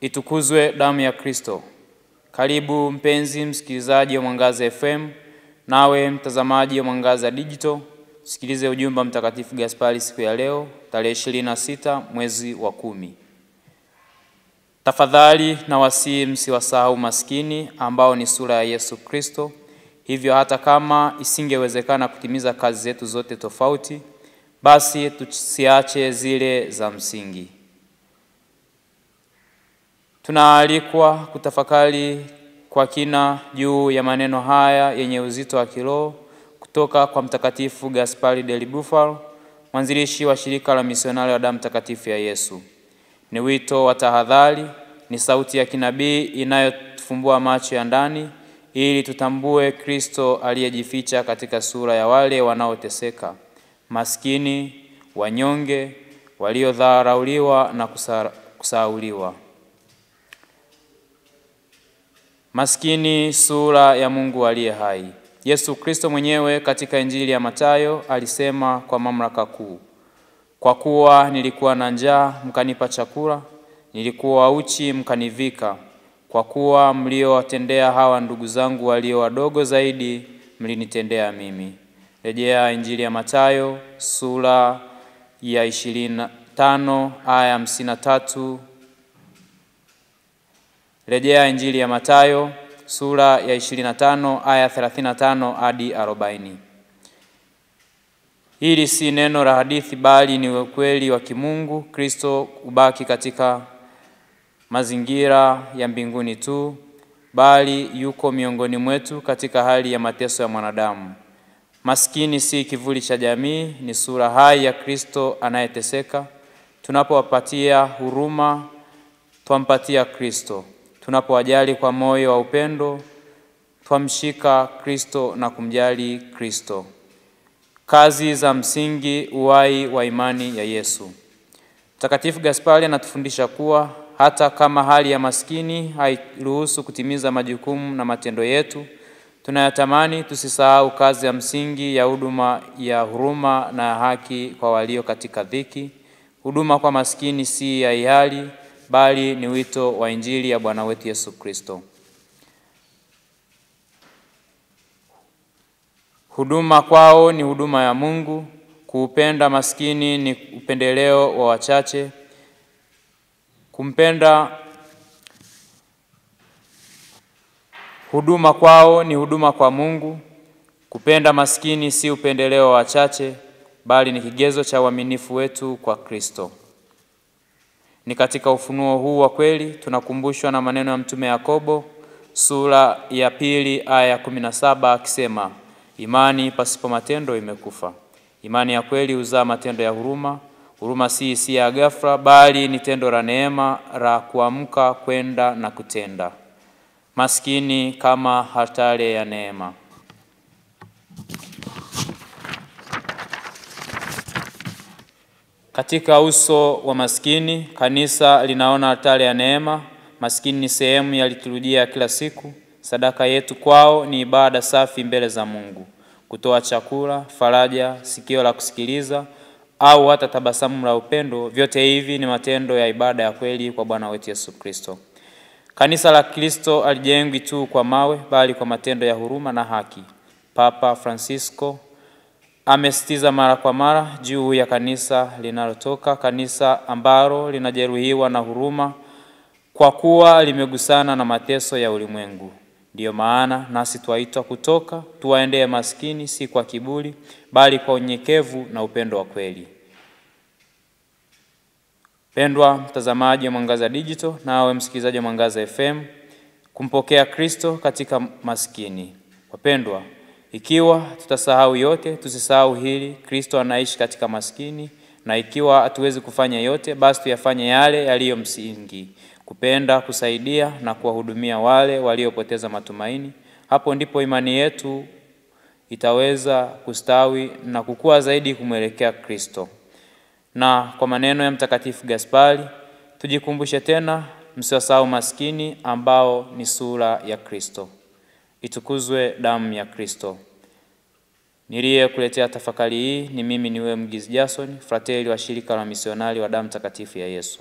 Itukuzwe damu ya Kristo. Karibu mpenzi msikilizaji wa Mwangaza FM, nawe mtazamaji wa Mwangaza Digital, sikilize ujumbe Mtakatifu Gaspari siku ya leo, tarehe 26 mwezi wa 10. Tafadhali na wasii msiwasahau maskini ambao ni sura ya Yesu Kristo. Hivyo hata kama isingewezekana kutimiza kazi zetu zote tofauti, basi tusiache zile za msingi. Tunaalikwa kutafakari kwa kina juu ya maneno haya yenye uzito wa kiroho kutoka kwa Mtakatifu Gaspari del Bufalo, mwanzilishi wa shirika la misionari wa damu takatifu ya Yesu. Ni wito wa tahadhari, ni sauti ya kinabii inayotufumbua macho ya ndani ili tutambue Kristo aliyejificha katika sura ya wale wanaoteseka, maskini, wanyonge, waliodharauliwa na kusahauliwa. Maskini, sura ya Mungu aliye hai. Yesu Kristo mwenyewe katika Injili ya Mathayo alisema kwa mamlaka kuu: kwa kuwa nilikuwa na njaa mkanipa chakula, nilikuwa uchi mkanivika, kwa kuwa mliowatendea hawa ndugu zangu walio wadogo zaidi mlinitendea mimi. Rejea Injili ya Mathayo sura ya 25 aya 53. Rejea Injili ya Mathayo sura ya 25 aya 35 hadi 40. Hili si neno la hadithi bali ni ukweli wa kimungu. Kristo ubaki katika mazingira ya mbinguni tu, bali yuko miongoni mwetu katika hali ya mateso ya mwanadamu. Maskini si kivuli cha jamii, ni sura hai ya Kristo anayeteseka. Tunapowapatia huruma, twampatia Kristo. Tunapowajali kwa moyo wa upendo, twamshika Kristo na kumjali Kristo. Kazi za msingi, uhai wa imani ya Yesu. Mtakatifu Gaspari anatufundisha kuwa hata kama hali ya maskini hairuhusu kutimiza majukumu na matendo yetu, tunayatamani tusisahau kazi ya msingi ya huduma ya huruma na haki kwa walio katika dhiki. Huduma kwa maskini si ya hiari, bali ni wito wa Injili ya Bwana wetu Yesu Kristo. Huduma kwao ni huduma ya Mungu. Kuupenda maskini ni upendeleo wa wachache. Huduma kwao ni huduma kwa Mungu. Kupenda maskini si upendeleo wa wachache, bali ni kigezo cha uaminifu wetu kwa Kristo. Ni katika ufunuo huu wa kweli tunakumbushwa na maneno ya Mtume Yakobo sura ya 2 aya 17 akisema: imani pasipo matendo imekufa. Imani ya kweli huzaa matendo ya huruma. Huruma si hisia ya ghafla, bali ni tendo la neema la kuamka kwenda na kutenda. Maskini kama altare ya neema. Katika uso wa maskini, kanisa linaona altare ya neema. Maskini ni sehemu ya liturujia ya kila siku. Sadaka yetu kwao ni ibada safi mbele za Mungu. Kutoa chakula, faraja, sikio la kusikiliza, au hata tabasamu la upendo, vyote hivi ni matendo ya ibada ya kweli kwa Bwana wetu Yesu Kristo. Kanisa la Kristo alijengwi tu kwa mawe, bali kwa matendo ya huruma na haki. Papa Francisco amesitiza mara kwa mara juu ya kanisa linalotoka, kanisa ambalo linajeruhiwa na huruma kwa kuwa limegusana na mateso ya ulimwengu. Ndiyo maana nasi twaitwa kutoka tuwaendee maskini, si kwa kiburi, bali kwa unyenyekevu na upendo wa kweli. Pendwa mtazamaji wa Mwangaza Digital, nawe msikilizaji wa Mwangaza FM, kumpokea Kristo katika maskini. Wapendwa, ikiwa tutasahau yote, tusisahau hili: Kristo anaishi katika maskini, na ikiwa hatuwezi kufanya yote, basi tuyafanye yale yaliyo msingi: kupenda, kusaidia na kuwahudumia wale waliopoteza matumaini. Hapo ndipo imani yetu itaweza kustawi na kukua zaidi kumwelekea Kristo. Na kwa maneno ya Mtakatifu Gaspari, tujikumbushe tena, msiwasahau maskini ambao ni sura ya Kristo. Itukuzwe damu ya Kristo. Niliyekuletea tafakari hii ni mimi Niwe Mgizi Jason, frateli wa shirika la misionari wa damu takatifu ya Yesu.